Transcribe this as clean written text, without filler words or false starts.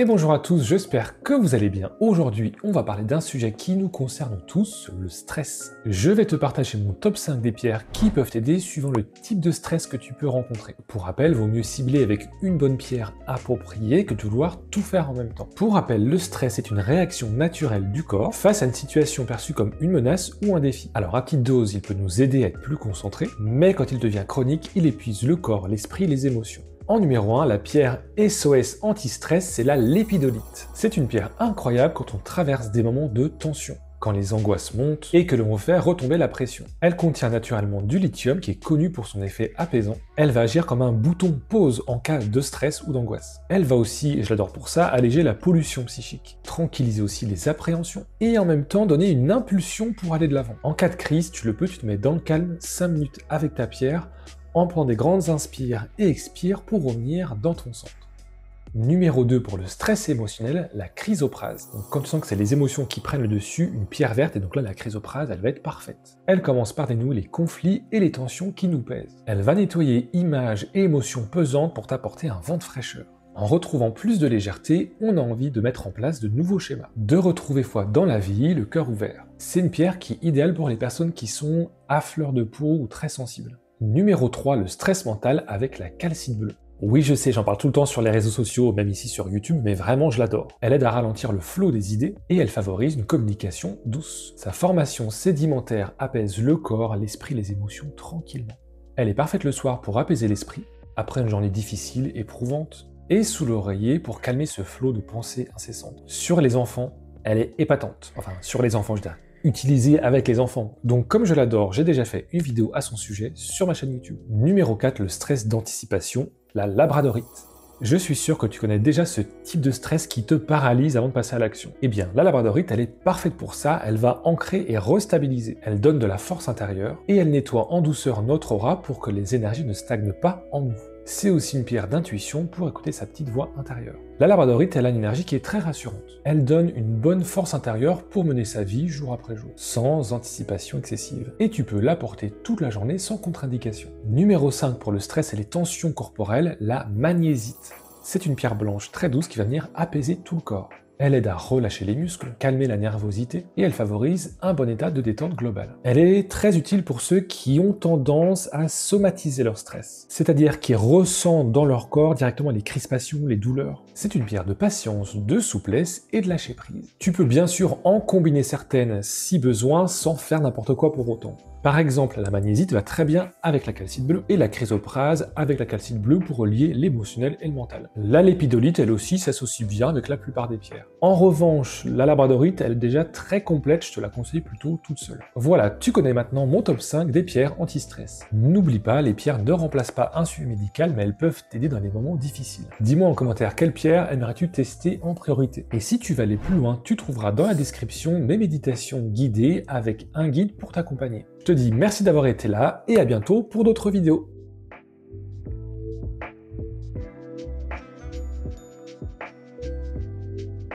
Et bonjour à tous, j'espère que vous allez bien. Aujourd'hui, on va parler d'un sujet qui nous concerne tous, le stress. Je vais te partager mon top 5 des pierres qui peuvent t'aider suivant le type de stress que tu peux rencontrer. Pour rappel, vaut mieux cibler avec une bonne pierre appropriée que de vouloir tout faire en même temps. Pour rappel, le stress est une réaction naturelle du corps face à une situation perçue comme une menace ou un défi. Alors à petite dose, il peut nous aider à être plus concentrés, mais quand il devient chronique, il épuise le corps, l'esprit, les émotions. En numéro 1, la pierre SOS anti-stress, c'est la lépidolite. C'est une pierre incroyable quand on traverse des moments de tension, quand les angoisses montent et que l'on veut faire retomber la pression. Elle contient naturellement du lithium qui est connu pour son effet apaisant. Elle va agir comme un bouton pause en cas de stress ou d'angoisse. Elle va aussi, et je l'adore pour ça, alléger la pollution psychique, tranquilliser aussi les appréhensions et en même temps donner une impulsion pour aller de l'avant. En cas de crise, tu te mets dans le calme 5 minutes avec ta pierre, en prend des grandes inspires et expires pour revenir dans ton centre. Numéro 2 pour le stress émotionnel, la chrysoprase. Donc quand tu sens que c'est les émotions qui prennent le dessus, une pierre verte, et donc là la chrysoprase, elle va être parfaite. Elle commence par dénouer les conflits et les tensions qui nous pèsent. Elle va nettoyer images et émotions pesantes pour t'apporter un vent de fraîcheur. En retrouvant plus de légèreté, on a envie de mettre en place de nouveaux schémas. De retrouver foi dans la vie, le cœur ouvert. C'est une pierre qui est idéale pour les personnes qui sont à fleur de peau ou très sensibles. Numéro 3, le stress mental avec la calcite bleue. Oui, je sais, j'en parle tout le temps sur les réseaux sociaux, même ici sur YouTube, mais vraiment je l'adore. Elle aide à ralentir le flot des idées et elle favorise une communication douce. Sa formation sédimentaire apaise le corps, l'esprit, les émotions tranquillement. Elle est parfaite le soir pour apaiser l'esprit, après une journée difficile, éprouvante, et sous l'oreiller pour calmer ce flot de pensées incessantes. Sur les enfants, elle est épatante. Enfin, sur les enfants, je dirais. Utilisé avec les enfants. Donc comme je l'adore, j'ai déjà fait une vidéo à son sujet sur ma chaîne YouTube. Numéro 4, le stress d'anticipation, la labradorite. Je suis sûr que tu connais déjà ce type de stress qui te paralyse avant de passer à l'action. Eh bien, la labradorite, elle est parfaite pour ça, elle va ancrer et restabiliser. Elle donne de la force intérieure et elle nettoie en douceur notre aura pour que les énergies ne stagnent pas en nous. C'est aussi une pierre d'intuition pour écouter sa petite voix intérieure. La labradorite, elle a une énergie qui est très rassurante. Elle donne une bonne force intérieure pour mener sa vie jour après jour, sans anticipation excessive. Et tu peux l'apporter toute la journée sans contre-indication. Numéro 5 pour le stress et les tensions corporelles, la magnésite. C'est une pierre blanche très douce qui va venir apaiser tout le corps. Elle aide à relâcher les muscles, calmer la nervosité et elle favorise un bon état de détente globale. Elle est très utile pour ceux qui ont tendance à somatiser leur stress, c'est-à-dire qui ressentent dans leur corps directement les crispations, les douleurs. C'est une pierre de patience, de souplesse et de lâcher prise. Tu peux bien sûr en combiner certaines si besoin sans faire n'importe quoi pour autant. Par exemple, la magnésite va très bien avec la calcite bleue et la chrysoprase avec la calcite bleue pour relier l'émotionnel et le mental. La lépidolite, elle aussi, s'associe bien avec la plupart des pierres. En revanche, la labradorite, elle est déjà très complète, je te la conseille plutôt toute seule. Voilà, tu connais maintenant mon top 5 des pierres anti-stress. N'oublie pas, les pierres ne remplacent pas un suivi médical, mais elles peuvent t'aider dans les moments difficiles. Dis-moi en commentaire quelle pierre aimerais-tu tester en priorité. Et si tu veux aller plus loin, tu trouveras dans la description mes méditations guidées avec un guide pour t'accompagner. Je te dis merci d'avoir été là et à bientôt pour d'autres vidéos.